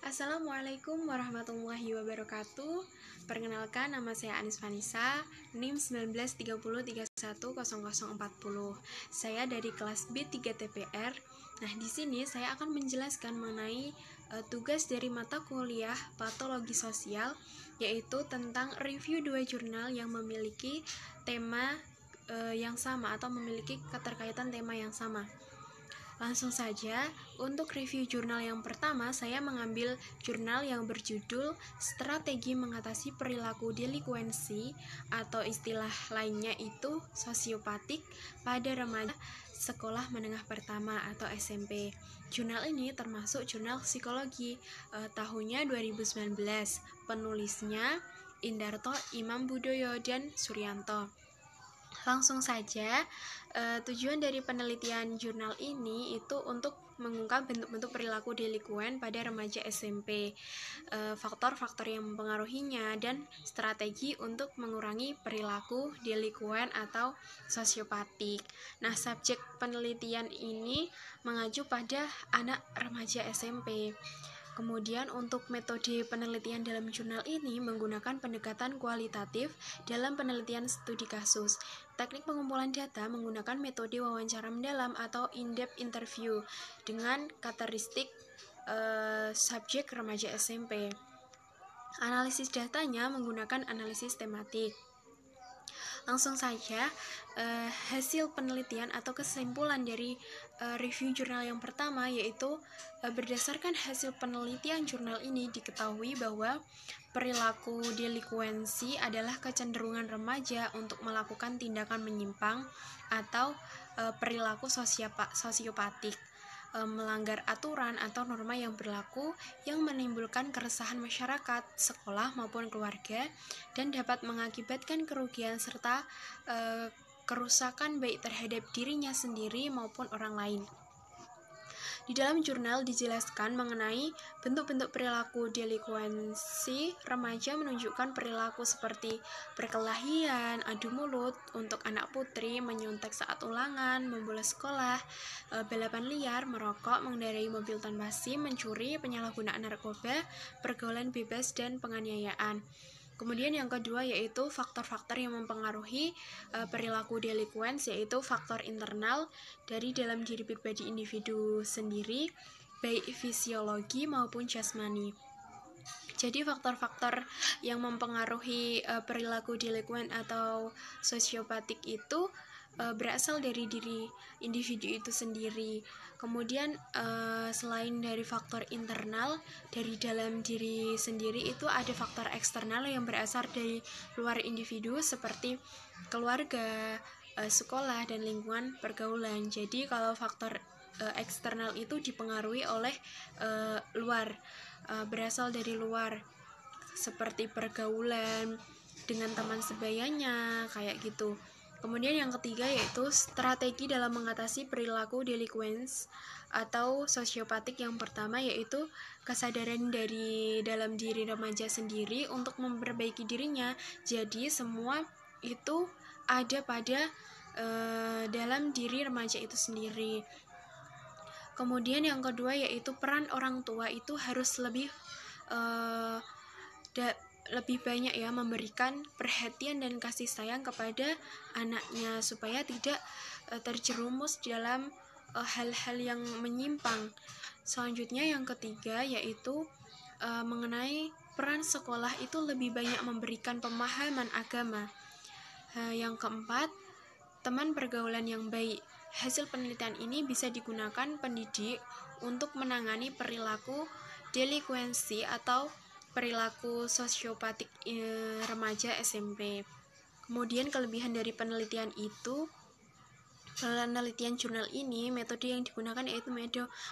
Assalamualaikum warahmatullahi wabarakatuh. Perkenalkan, nama saya Anis Vanessa, NIM 1930310040. Saya dari kelas B3 TPR. Nah, di sini saya akan menjelaskan mengenai tugas dari mata kuliah Patologi Sosial, yaitu tentang review 2 jurnal yang memiliki tema yang sama atau memiliki keterkaitan tema yang sama. Langsung saja, untuk review jurnal yang pertama, saya mengambil jurnal yang berjudul Strategi Mengatasi Perilaku Delikuensi atau istilah lainnya itu sosiopatik pada remaja sekolah menengah pertama atau SMP. Jurnal ini termasuk jurnal psikologi tahunnya 2019. Penulisnya Indarto Imam Budoyo dan Suryanto. Langsung saja, tujuan dari penelitian jurnal ini itu untuk mengungkap bentuk-bentuk perilaku delikuen pada remaja SMP, faktor-faktor yang mempengaruhinya, dan strategi untuk mengurangi perilaku delikuen atau sosiopatik. Nah, subjek penelitian ini mengacu pada anak remaja SMP. Kemudian untuk metode penelitian dalam jurnal ini menggunakan pendekatan kualitatif dalam penelitian studi kasus. Teknik pengumpulan data menggunakan metode wawancara mendalam atau in-depth interview dengan karakteristik subjek remaja SMP. Analisis datanya menggunakan analisis tematik. Langsung saja, hasil penelitian atau kesimpulan dari review jurnal yang pertama yaitu berdasarkan hasil penelitian jurnal ini diketahui bahwa perilaku delikuensi adalah kecenderungan remaja untuk melakukan tindakan menyimpang atau perilaku sosiopatik, melanggar aturan atau norma yang berlaku yang menimbulkan keresahan masyarakat, sekolah maupun keluarga, dan dapat mengakibatkan kerugian serta kerusakan baik terhadap dirinya sendiri maupun orang lain. Di dalam jurnal dijelaskan mengenai bentuk-bentuk perilaku delikuensi remaja menunjukkan perilaku seperti perkelahian, adu mulut untuk anak putri, menyontek saat ulangan, membolos sekolah, balapan liar, merokok, mengendarai mobil tanpa SIM, mencuri, penyalahgunaan narkoba, pergaulan bebas, dan penganiayaan. Kemudian yang kedua yaitu faktor-faktor yang mempengaruhi perilaku delikuens, yaitu faktor internal dari dalam diri pribadi individu sendiri, baik fisiologi maupun jasmani. Jadi faktor-faktor yang mempengaruhi perilaku delikuen atau sosiopatik itu berasal dari diri individu itu sendiri. Kemudian selain dari faktor internal dari dalam diri sendiri, itu ada faktor eksternal yang berasal dari luar individu seperti keluarga, sekolah, dan lingkungan pergaulan. Jadi kalau faktor eksternal itu dipengaruhi oleh luar, berasal dari luar seperti pergaulan dengan teman sebayanya kayak gitu. Kemudian yang ketiga yaitu strategi dalam mengatasi perilaku delikuens atau sosiopatik. Yang pertama yaitu kesadaran dari dalam diri remaja sendiri untuk memperbaiki dirinya. Jadi semua itu ada pada dalam diri remaja itu sendiri. Kemudian yang kedua yaitu peran orang tua itu harus lebih banyak ya memberikan perhatian dan kasih sayang kepada anaknya supaya tidak terjerumus dalam hal-hal yang menyimpang. Selanjutnya yang ketiga yaitu mengenai peran sekolah itu lebih banyak memberikan pemahaman agama. Yang keempat, teman pergaulan yang baik. Hasil penelitian ini bisa digunakan pendidik untuk menangani perilaku delikuensi atau perilaku sosiopatik remaja SMP. Kemudian kelebihan dari penelitian itu, penelitian jurnal ini, metode yang digunakan yaitu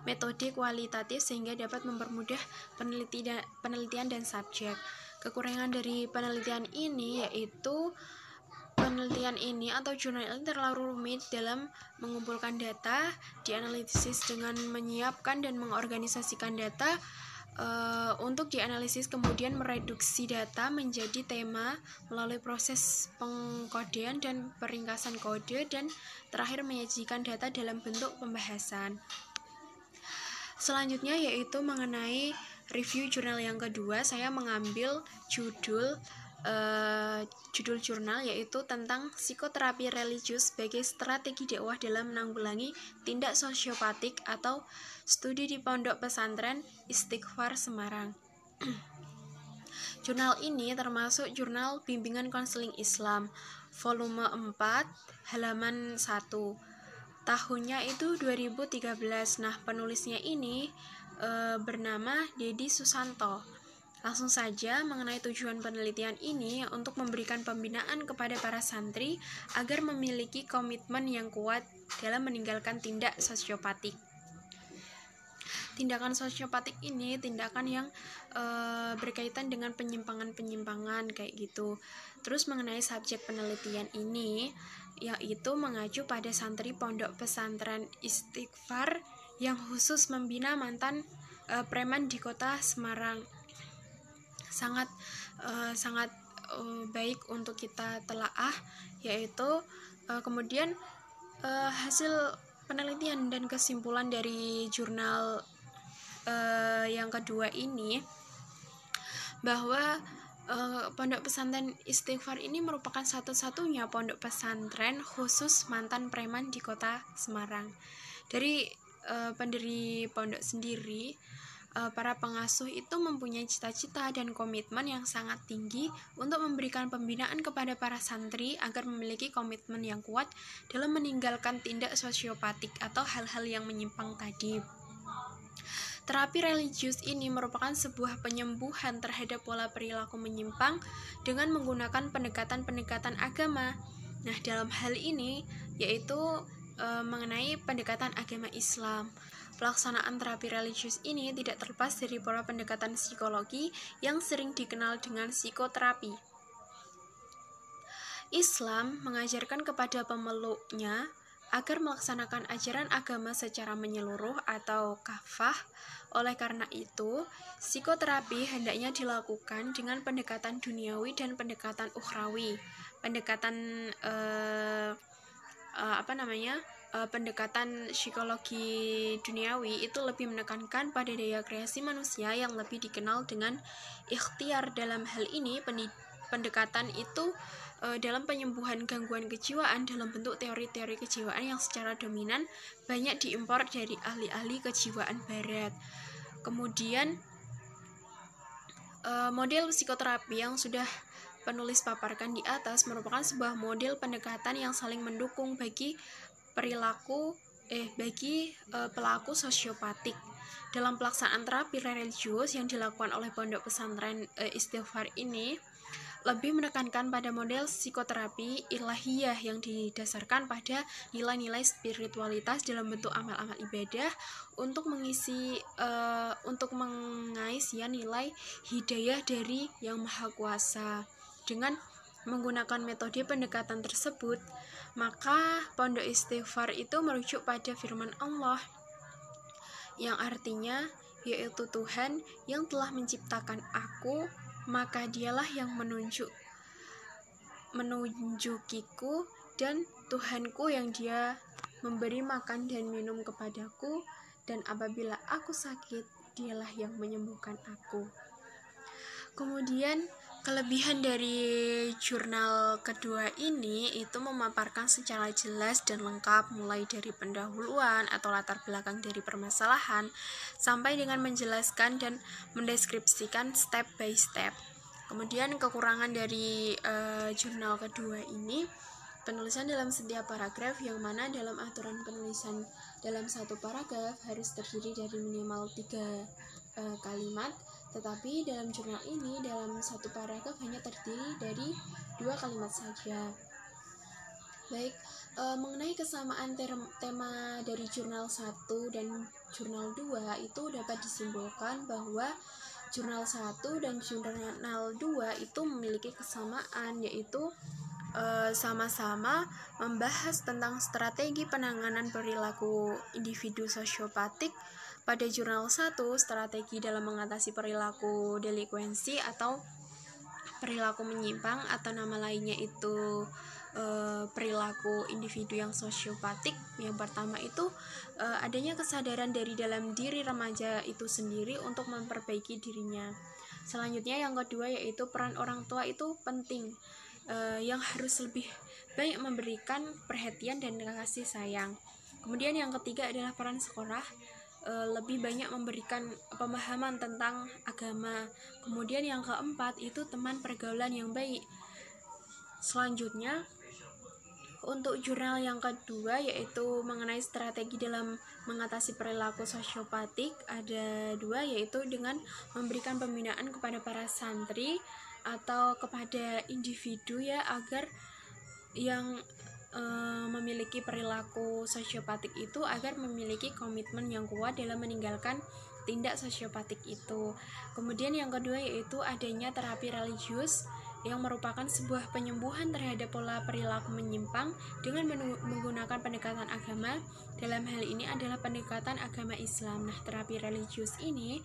metode kualitatif sehingga dapat mempermudah penelitian dan subjek. Kekurangan dari penelitian ini yaitu penelitian ini atau jurnal ini terlalu rumit dalam mengumpulkan data, dianalisis dengan menyiapkan dan mengorganisasikan data untuk dianalisis, kemudian mereduksi data menjadi tema melalui proses pengkodean dan peringkasan kode, dan terakhir menyajikan data dalam bentuk pembahasan. Selanjutnya yaitu mengenai review jurnal yang kedua, saya mengambil judul jurnal yaitu tentang psikoterapi religius sebagai strategi dakwah dalam menanggulangi tindak sosiopatik atau studi di Pondok Pesantren Istighfar Semarang. Jurnal ini termasuk jurnal bimbingan konseling Islam volume 4 halaman 1. Tahunnya itu 2013. Nah, penulisnya ini bernama Dedi Susanto. Langsung saja mengenai tujuan penelitian ini untuk memberikan pembinaan kepada para santri agar memiliki komitmen yang kuat dalam meninggalkan tindak sosiopatik. Tindakan sosiopatik ini tindakan yang berkaitan dengan penyimpangan-penyimpangan kayak gitu. Terus mengenai subjek penelitian ini yaitu mengacu pada santri Pondok Pesantren Istighfar yang khusus membina mantan preman di kota Semarang. Sangat baik untuk kita telaah, yaitu kemudian hasil penelitian dan kesimpulan dari jurnal yang kedua ini bahwa Pondok Pesantren Istighfar ini merupakan satu-satunya pondok pesantren khusus mantan preman di kota Semarang. Dari pendiri pondok sendiri, para pengasuh itu mempunyai cita-cita dan komitmen yang sangat tinggi untuk memberikan pembinaan kepada para santri agar memiliki komitmen yang kuat dalam meninggalkan tindak sosiopatik atau hal-hal yang menyimpang tadi. Terapi religius ini merupakan sebuah penyembuhan terhadap pola perilaku menyimpang dengan menggunakan pendekatan-pendekatan agama. Nah, dalam hal ini yaitu mengenai pendekatan agama Islam. Pelaksanaan terapi religius ini tidak terlepas dari pola pendekatan psikologi yang sering dikenal dengan psikoterapi. Islam mengajarkan kepada pemeluknya agar melaksanakan ajaran agama secara menyeluruh atau kafah. Oleh karena itu, psikoterapi hendaknya dilakukan dengan pendekatan duniawi dan pendekatan ukhrawi. Pendekatan pendekatan psikologi duniawi itu lebih menekankan pada daya kreasi manusia yang lebih dikenal dengan ikhtiar. Dalam hal ini, pendekatan itu dalam penyembuhan gangguan kejiwaan dalam bentuk teori-teori kejiwaan yang secara dominan banyak diimpor dari ahli-ahli kejiwaan barat. Kemudian model psikoterapi yang sudah penulis paparkan di atas merupakan sebuah model pendekatan yang saling mendukung bagi pelaku sosiopatik. Dalam pelaksanaan terapi religius yang dilakukan oleh Pondok Pesantren Istighfar ini lebih menekankan pada model psikoterapi ilahiyah yang didasarkan pada nilai-nilai spiritualitas dalam bentuk amal-amal ibadah untuk mengais nilai hidayah dari Yang Maha Kuasa. Dengan menggunakan metode pendekatan tersebut, maka Pondok Istighfar itu merujuk pada firman Allah yang artinya yaitu Tuhan yang telah menciptakan aku, maka dialah yang menunjukiku, dan Tuhanku yang dia memberi makan dan minum kepadaku, dan apabila aku sakit dialah yang menyembuhkan aku. Kemudian kelebihan dari jurnal kedua ini itu memaparkan secara jelas dan lengkap mulai dari pendahuluan atau latar belakang dari permasalahan sampai dengan menjelaskan dan mendeskripsikan step by step. Kemudian kekurangan dari jurnal kedua ini, penulisan dalam setiap paragraf yang mana dalam aturan penulisan dalam satu paragraf harus terdiri dari minimal 3 kalimat. Tetapi dalam jurnal ini, dalam satu paragraf hanya terdiri dari 2 kalimat saja. Baik, mengenai kesamaan tema dari jurnal 1 dan jurnal 2 itu dapat disimpulkan bahwa jurnal 1 dan jurnal 2 itu memiliki kesamaan, yaitu sama-sama membahas tentang strategi penanganan perilaku individu sosiopatik. Pada jurnal 1, strategi dalam mengatasi perilaku delikuensi atau perilaku menyimpang, atau nama lainnya itu perilaku individu yang sosiopatik. Yang pertama itu adanya kesadaran dari dalam diri remaja itu sendiri untuk memperbaiki dirinya. Selanjutnya yang kedua yaitu peran orang tua itu penting, yang harus lebih banyak memberikan perhatian dan kasih sayang. Kemudian yang ketiga adalah peran sekolah, lebih banyak memberikan pemahaman tentang agama. Kemudian yang keempat itu teman pergaulan yang baik. Selanjutnya untuk jurnal yang kedua yaitu mengenai strategi dalam mengatasi perilaku sosiopatik, ada dua, yaitu dengan memberikan pembinaan kepada para santri atau kepada individu ya, agar yang memiliki perilaku sosiopatik itu agar memiliki komitmen yang kuat dalam meninggalkan tindak sosiopatik itu. Kemudian yang kedua yaitu adanya terapi religius yang merupakan sebuah penyembuhan terhadap pola perilaku menyimpang dengan menggunakan pendekatan agama. Dalam hal ini adalah pendekatan agama Islam. Nah, terapi religius ini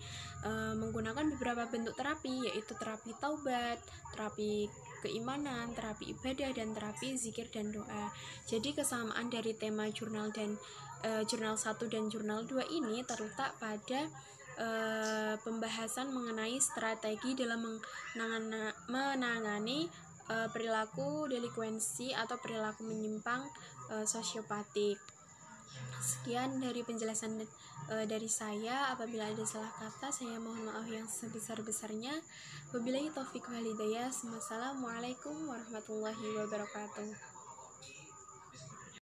menggunakan beberapa bentuk terapi, yaitu terapi taubat, terapi keimanan, terapi ibadah, dan terapi zikir dan doa. Jadi kesamaan dari tema jurnal dan jurnal 1 dan jurnal 2 ini terletak pada pembahasan mengenai strategi dalam menangani perilaku delikuensi atau perilaku menyimpang sosiopatik. Sekian dari penjelasan dari saya. Apabila ada salah kata, saya mohon maaf yang sebesar-besarnya. Wabillahi taufiq wal hidayah. Wassalamualaikum warahmatullahi wabarakatuh.